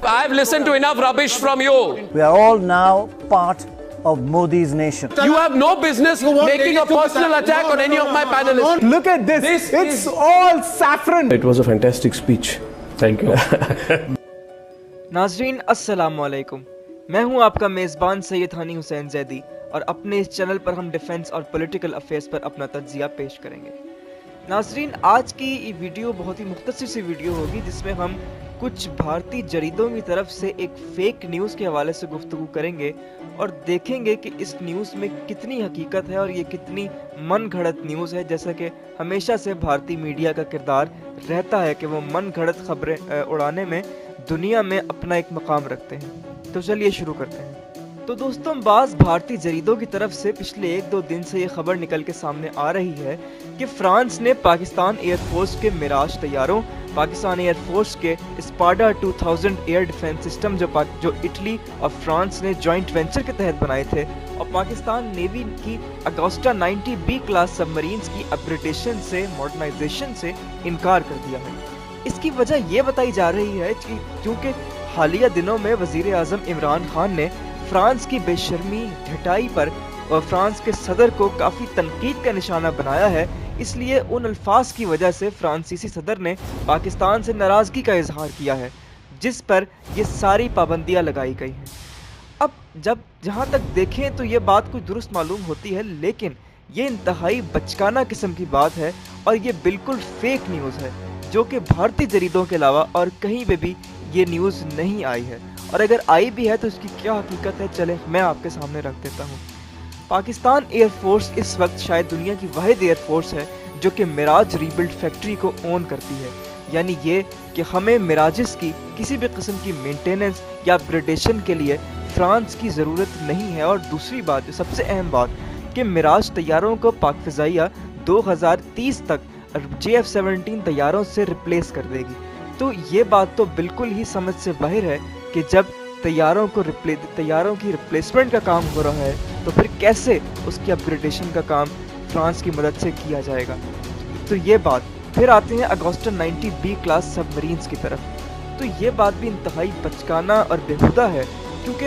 I've listened to enough rubbish from you. We are all now part of Modi's nation. You have no business making a personal attack on any of my panelists. Look at this. It's all saffron. It was a fantastic speech. Thank you. नाज़रीन अस्सलाम वालेकुम, मैं हूं आपका मेज़बान सैयद हानी हुसैन जैदी और अपने इस चैनल पर हम डिफेंस और पॉलिटिकल अफेयर्स पर अपना तज्ज़िया पेश करेंगे। नाज़रीन, आज की ये वीडियो बहुत ही मुख्तसर सी वीडियो होगी जिसमें हम कुछ भारतीय जरीदों की तरफ से एक फेक न्यूज़ के हवाले से गुफ्तगू करेंगे और देखेंगे कि इस न्यूज़ में कितनी हकीकत है और ये कितनी मन घड़त न्यूज़ है। जैसा कि हमेशा से भारतीय मीडिया का किरदार रहता है कि वो मन घड़त खबरें उड़ाने में दुनिया में अपना एक मकाम रखते हैं। तो चलिए शुरू करते हैं। तो दोस्तों, बाज़ भारतीय जरीदों की तरफ से पिछले 1-2 दिन से ये खबर निकल के सामने आ रही है कि फ्रांस ने पाकिस्तान एयरफोर्स के मिराज तैयारों, पाकिस्तान एयरफोर्स के स्पाडा 2000 एयर डिफेंस सिस्टम जो इटली और फ्रांस ने जॉइंट वेंचर के तहत बनाए थे, और पाकिस्तान नेवी की अगोस्टा 90B क्लास सबमरीन्स की अपग्रेडेशन से, मॉडर्नाइजेशन से इनकार कर दिया है। इसकी वजह ये बताई जा रही है कि क्योंकि हालिया दिनों में वज़ीर आज़म इमरान खान ने फ्रांस की बेशर्मी ढिठाई पर और फ्रांस के सदर को काफ़ी तनकीद का निशाना बनाया है, इसलिए उन अल्फाज की वजह से फ्रांसीसी सदर ने पाकिस्तान से नाराज़गी का इजहार किया है, जिस पर ये सारी पाबंदियां लगाई गई हैं। अब जहाँ तक देखें तो ये बात कुछ दुरुस्त मालूम होती है, लेकिन ये इंतहाई बचकाना किस्म की बात है और ये बिल्कुल फेक न्यूज़ है जो कि भारतीय जरीदों के अलावा और कहीं पे भी ये न्यूज़ नहीं आई है, और अगर आई भी है तो इसकी क्या हकीकत है, चले मैं आपके सामने रख देता हूँ। पाकिस्तान एयरफोर्स इस वक्त शायद दुनिया की वाहिद एयरफोर्स है जो कि मिराज रीबिल्ड फैक्ट्री को ओन करती है, यानी ये कि हमें मिराजिस की किसी भी किस्म की मेंटेनेंस या अपग्रेडेशन के लिए फ्रांस की ज़रूरत नहीं है। और दूसरी बात, जो सबसे अहम बात, कि मिराज तैयारों को पाक फ़िज़ाइया 2030 तक JF-17 तैयारों से रिप्लेस कर देगी। तो ये बात तो बिल्कुल ही समझ से बाहर है कि जब तैयारों की रिप्लेसमेंट का काम हो रहा है तो फिर कैसे उसकी अपग्रेडेशन का काम फ्रांस की मदद से किया जाएगा। तो ये बात, फिर आते हैं अगोस्टा 90B क्लास सबमरीन्स की तरफ। तो ये बात भी इंतहाई बचकाना और बेहुदा है, क्योंकि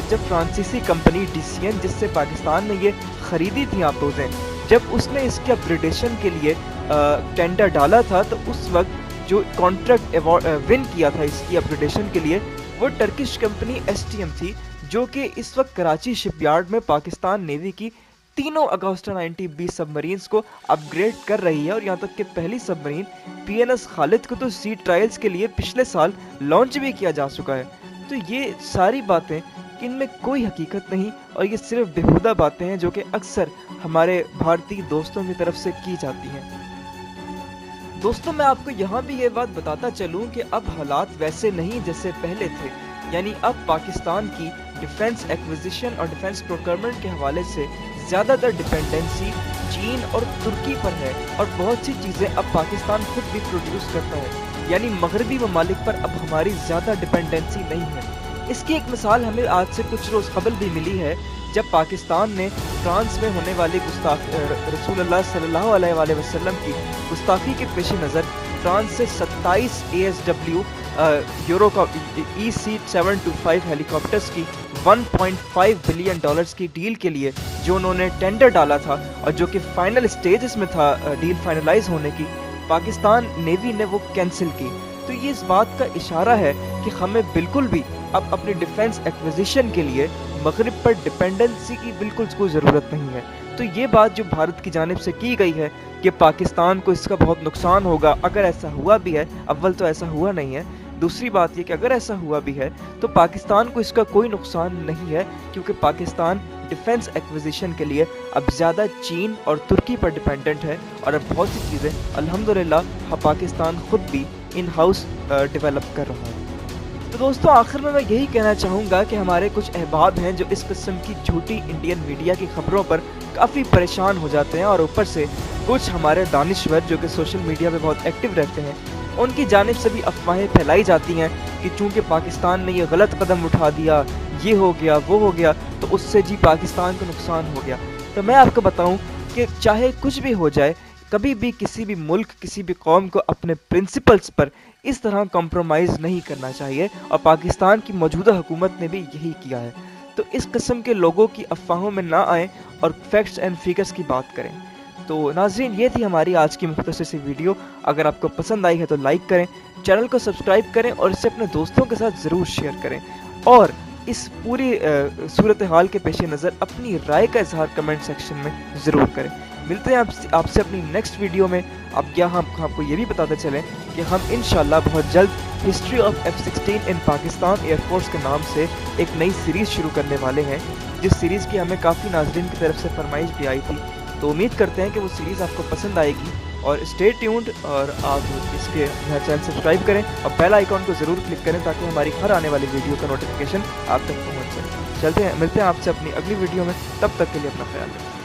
जब फ्रांसीसी कंपनी DCN, जिससे पाकिस्तान ने ये ख़रीदी थी आपोजें, जब उसने इसके अपग्रेडेशन के लिए टेंडर डाला था तो उस वक्त जो कॉन्ट्रैक्ट विन किया था इसकी अपग्रेडेशन के लिए वो टर्किश कंपनी STM थी, जो कि इस वक्त कराची शिपयार्ड में पाकिस्तान नेवी की तीनों अगोस्टा 90B सबमरीन्स को अपग्रेड कर रही है। और यहाँ तक कि पहली सबमरीन PNS खालिद को तो सी ट्रायल्स के लिए पिछले साल लॉन्च भी किया जा चुका है। तो ये सारी बातें, इनमें कोई हकीकत नहीं और ये सिर्फ बेहुदा बातें हैं जो कि अक्सर हमारे भारतीय दोस्तों की तरफ से की जाती हैं। दोस्तों, मैं आपको यहाँ भी ये बात बताता चलूँ कि अब हालात वैसे नहीं जैसे पहले थे, यानी अब पाकिस्तान की डिफेंस एक्विजिशन और डिफेंस प्रोक्योरमेंट के हवाले से ज़्यादातर डिपेंडेंसी चीन और तुर्की पर है, और बहुत सी चीज़ें अब पाकिस्तान खुद भी प्रोड्यूस करता है, यानी मगरबी ममालिक पर अब हमारी ज़्यादा डिपेंडेंसी नहीं है। इसकी एक मिसाल हमें आज से कुछ रोज़ कबल भी मिली है, जब पाकिस्तान ने फ्रांस में होने वाली रसूलुल्लाह सल्लल्लाहु अलैहि वसल्लम की गुस्ताखी के पेश नज़र फ्रांस से 27 ASW यूरो का EC-725 हेलीकॉप्टर्स की $1.5 बिलियन की डील के लिए जो उन्होंने टेंडर डाला था और जो कि फाइनल स्टेजेस में था डील फाइनलाइज होने की, पाकिस्तान नेवी ने वो कैंसिल की। तो ये इस बात का इशारा है कि हमें बिल्कुल भी अब अपनी डिफेंस एक्विजिशन के लिए मगरिब पर डिपेंडेंसी की बिल्कुल कोई ज़रूरत नहीं है। तो ये बात जो भारत की जानिब से की गई है कि पाकिस्तान को इसका बहुत नुकसान होगा, अगर ऐसा हुआ भी है, अव्वल तो ऐसा हुआ नहीं है, दूसरी बात ये कि अगर ऐसा हुआ भी है तो पाकिस्तान को इसका कोई नुकसान नहीं है, क्योंकि पाकिस्तान डिफेंस एक्विजिशन के लिए अब ज़्यादा चीन और तुर्की पर डिपेंडेंट है, और अब बहुत सी चीज़ें अल्हम्दुलिल्लाह पाकिस्तान खुद भी इन हाउस डेवलप कर रहा है। तो दोस्तों, आखिर में मैं यही कहना चाहूँगा कि हमारे कुछ अहबाब हैं जो इस किस्म की झूठी इंडियन मीडिया की खबरों पर काफ़ी परेशान हो जाते हैं, और ऊपर से कुछ हमारे दानिश्वर जो कि सोशल मीडिया पे बहुत एक्टिव रहते हैं, उनकी जानिब से भी अफवाहें फैलाई जाती हैं कि चूँकि पाकिस्तान ने ये गलत कदम उठा दिया, ये हो गया, वो हो गया, तो उससे जी पाकिस्तान को नुकसान हो गया। तो मैं आपको बताऊँ कि चाहे कुछ भी हो जाए, कभी भी किसी भी मुल्क, किसी भी कौम को अपने प्रिंसिपल्स पर इस तरह कॉम्प्रोमाइज़ नहीं करना चाहिए, और पाकिस्तान की मौजूदा हुकूमत ने भी यही किया है। तो इस किस्म के लोगों की अफवाहों में ना आएँ और फैक्ट्स एंड फिगर्स की बात करें। तो नाज़रीन, ये थी हमारी आज की मुख्तसर सी वीडियो। अगर आपको पसंद आई है तो लाइक करें, चैनल को सब्सक्राइब करें और इसे अपने दोस्तों के साथ ज़रूर शेयर करें, और इस पूरी सूरत हाल के पेश नज़र अपनी राय का इजहार कमेंट सेक्शन में ज़रूर करें। मिलते हैं आपसे अपनी नेक्स्ट वीडियो में। अब यहाँ आपको ये भी बताते चलें कि हम इंशाल्लाह बहुत जल्द history of F-16 in Pakistan air force के नाम से एक नई सीरीज़ शुरू करने वाले हैं, जिस सीरीज़ की हमें काफ़ी नाज़रीन की तरफ से फरमाइश भी आई थी। तो उम्मीद करते हैं कि वो सीरीज़ आपको पसंद आएगी, और स्टे ट्यून्ड, और आप इसके यहाँ चैनल सब्सक्राइब करें और बेल आइकॉन को ज़रूर क्लिक करें ताकि हमारी हर आने वाली वीडियो का नोटिफिकेशन आप तक पहुँच जाए। चलते हैं, मिलते हैं आपसे अपनी अगली वीडियो में, तब तक के लिए अपना ख्याल रखें।